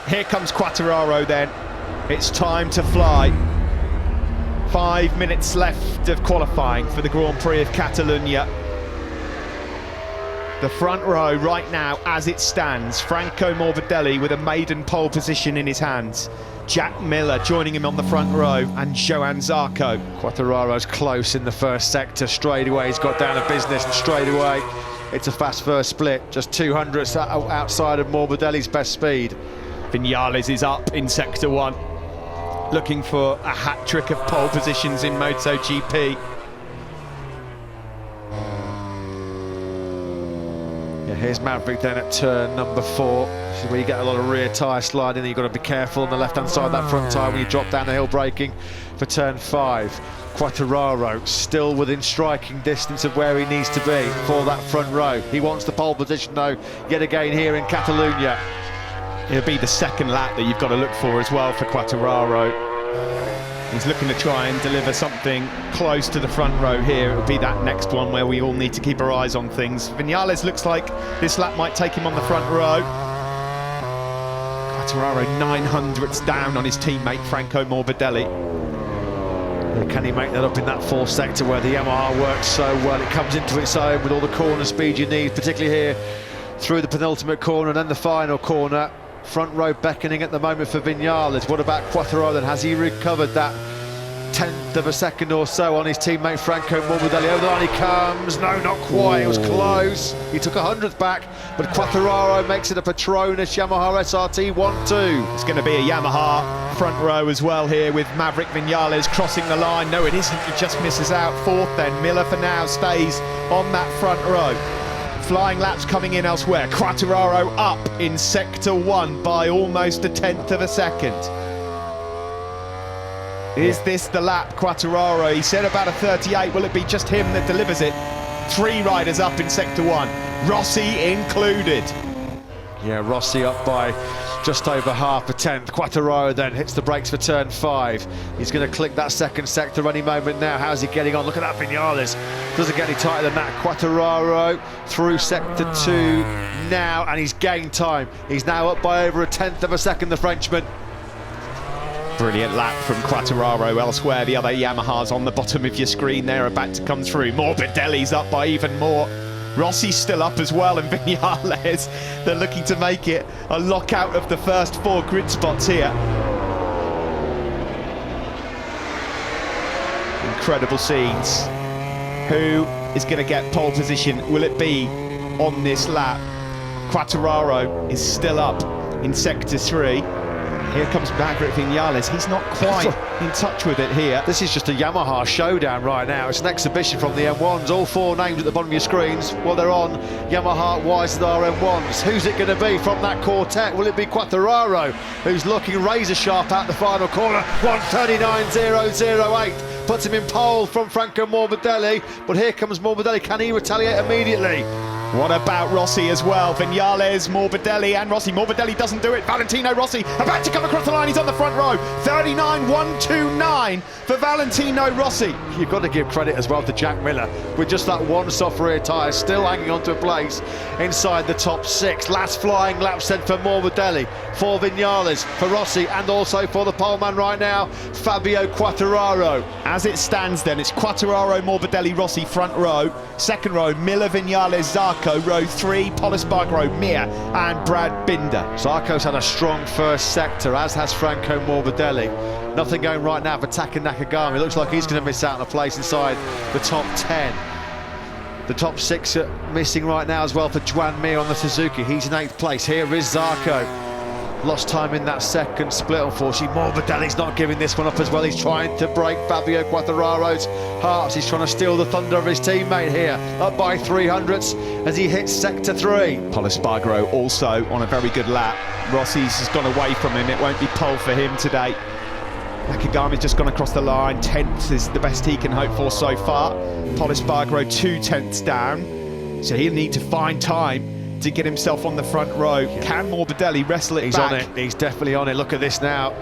Here comes Quartararo then. It's time to fly. 5 minutes left of qualifying for the Grand Prix of Catalunya. The front row right now, as it stands, Franco Morbidelli with a maiden pole position in his hands. Jack Miller joining him on the front row, and Johann Zarco. Quartararo's close in the first sector. Straight away, he's got down to business, and straight away, it's a fast first split. Just 200ths outside of Morbidelli's best speed. Vinales is up in sector 1, looking for a hat-trick of pole positions in MotoGP. Yeah, here's Maverick then at turn number 4. This is where you get a lot of rear tyre sliding. You've got to be careful on the left-hand side of that front tyre when you drop down the hill braking for turn 5. Quartararo still within striking distance of where he needs to be for that front row. He wants the pole position though, yet again here in Catalunya. It'll be the second lap that you've got to look for as well for Quartararo. He's looking to try and deliver something close to the front row here. It'll be that next one where we all need to keep our eyes on things. Vinales looks like this lap might take him on the front row. Quartararo 900ths down on his teammate Franco Morbidelli. Can he make that up in that fourth sector where the Yamaha works so well? It comes into its own with all the corner speed you need, particularly here through the penultimate corner and then the final corner. Front row beckoning at the moment for Vinales. What about Quartararo then? Has he recovered that 10th of a second or so on his teammate Franco Morbidelli? Over the line he comes. No, not quite. It was close. He took 100th back, but Quartararo makes it a Petronas Yamaha SRT 1-2. It's going to be a Yamaha front row as well here with Maverick Vinales crossing the line. No, it isn't. He just misses out. 4th then. Miller for now stays on that front row. Flying laps coming in elsewhere. Quartararo up in sector 1 by almost a 10th of a second. Is this the lap, Quartararo? He said about a 38. Will it be just him that delivers it? 3 riders up in sector 1, Rossi included. Yeah, Rossi up by just over half a 10th. Quartararo then hits the brakes for turn 5. He's going to click that second sector any moment now. How's he getting on? Look at that Vinales. Doesn't get any tighter than that. Quartararo through sector 2 now, and he's gained time. He's now up by over a 10th of a second, the Frenchman. Brilliant lap from Quartararo elsewhere. The other Yamahas on the bottom of your screen there about to come through. Morbidelli's up by even more. Rossi's still up as well, and Vinales, they're looking to make it a lockout of the first 4 grid spots here. Incredible scenes. Who is going to get pole position? Will it be on this lap? Quartararo is still up in sector 3. Here comes Maverick Vinales. He's not quite in touch with it here. This is just a Yamaha showdown right now. It's an exhibition from the M1s. All 4 names at the bottom of your screens. Well, they're on Yamaha YZR M1s. Who's it going to be from that quartet? Will it be Quartararo, who's looking razor sharp out the final corner? 1:39.008 puts him in pole from Franco Morbidelli. But here comes Morbidelli. Can he retaliate immediately? What about Rossi as well? Vinales, Morbidelli and Rossi. Morbidelli doesn't do it. Valentino Rossi about to come across the line. He's on the front row. 39.129 for Valentino Rossi. You've got to give credit as well to Jack Miller with just that one soft rear tyre still hanging on to a place inside the top 6. Last flying lap sent for Morbidelli, for Vinales, for Rossi, and also for the poleman right now, Fabio Quartararo. As it stands then, it's Quartararo, Morbidelli, Rossi front row. Second row, Miller, Vinales, Zarco. Row 3, Polispargro, Mir and Brad Binder. Zarco's had a strong first sector, as has Franco Morbidelli. Nothing going right now for Taka Nakagami. Looks like he's going to miss out on a place inside the top 10. The top 6 are missing right now as well for Joan Mir on the Suzuki. He's in 8th place. Here is Zarco. Lost time in that second split, unfortunately. Morbidelli's not giving this one up as well. He's trying to break Fabio Quartararo's hearts. He's trying to steal the thunder of his teammate here. Up by 300ths as he hits sector 3. Polispargro also on a very good lap. Rossi's has gone away from him. It won't be pole for him today. Nakagami's just gone across the line. 10th is the best he can hope for so far. Polispargro 2/10ths down. So he'll need to find time to get himself on the front row. Can Morbidelli wrestle it He's back? on it. He's definitely on it. Look at this now.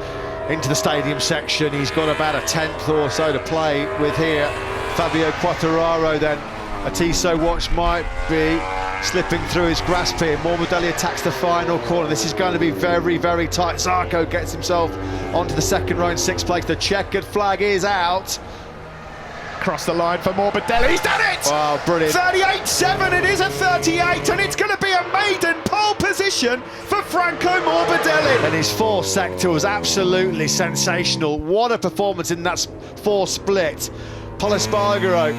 Into the stadium section. He's got about a 10th or so to play with here. Fabio Quartararo then. A Tissot watch might be slipping through his grasp here. Morbidelli attacks the final corner. This is going to be very, very tight. Zarco gets himself onto the second row in 6th place. The checkered flag is out. Across the line for Morbidelli, he's done it! Wow, brilliant. 38.7, it is a 38, and it's going to be a maiden pole position for Franco Morbidelli. And his 4th sector was absolutely sensational. What a performance in that 4 split. Pol Espargaro,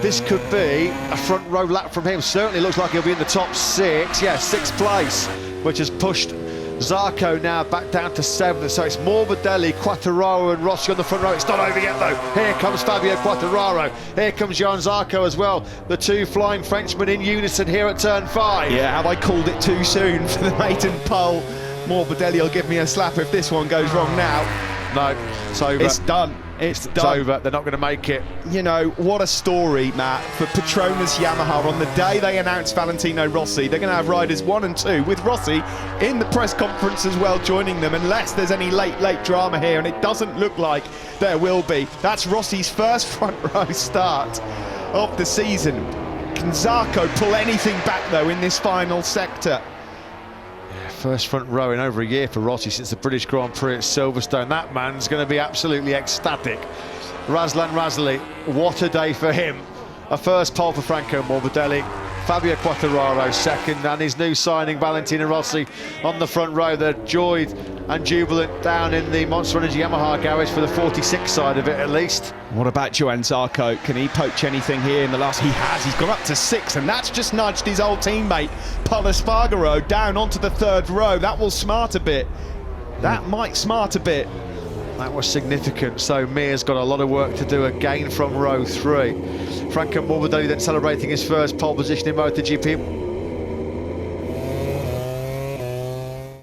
this could be a front row lap from him. Certainly looks like he'll be in the top 6. Yeah, 6th place, which has pushed Zarco now back down to 7th. So it's Morbidelli, Quartararo and Rossi on the front row. It's not over yet though. Here comes Fabio Quartararo. Here comes Johan Zarco as well. The 2 flying Frenchmen in unison here at turn 5. Yeah, have I called it too soon for the maiden pole? Morbidelli will give me a slap if this one goes wrong now. No, it's over. It's done. It's done. Over. They're not going to make it. You know, what a story, Matt, for Petronas Yamaha. On the day they announced Valentino Rossi, they're going to have riders 1 and 2, with Rossi in the press conference as well, joining them, unless there's any late drama here, and it doesn't look like there will be. That's Rossi's first front row start of the season. Can Zarco pull anything back, though, in this final sector? First front row in over a year for Rossi since the British Grand Prix at Silverstone. That man's going to be absolutely ecstatic. Razlan Razali, what a day for him. A first pole for Franco Morbidelli. Fabio Quartararo second, and his new signing Valentino Rossi on the front row. They're joyed and jubilant down in the Monster Energy Yamaha garage for the 46 side of it at least. What about Johan Zarco? Can he poach anything here in the last? He has. He's gone up to 6, and that's just nudged his old teammate Pol Espargaro down onto the 3rd row. That will smart a bit. That might smart a bit. That was significant. So Mir's got a lot of work to do again from row 3. Franco Morbidelli then celebrating his first pole position in MotoGP.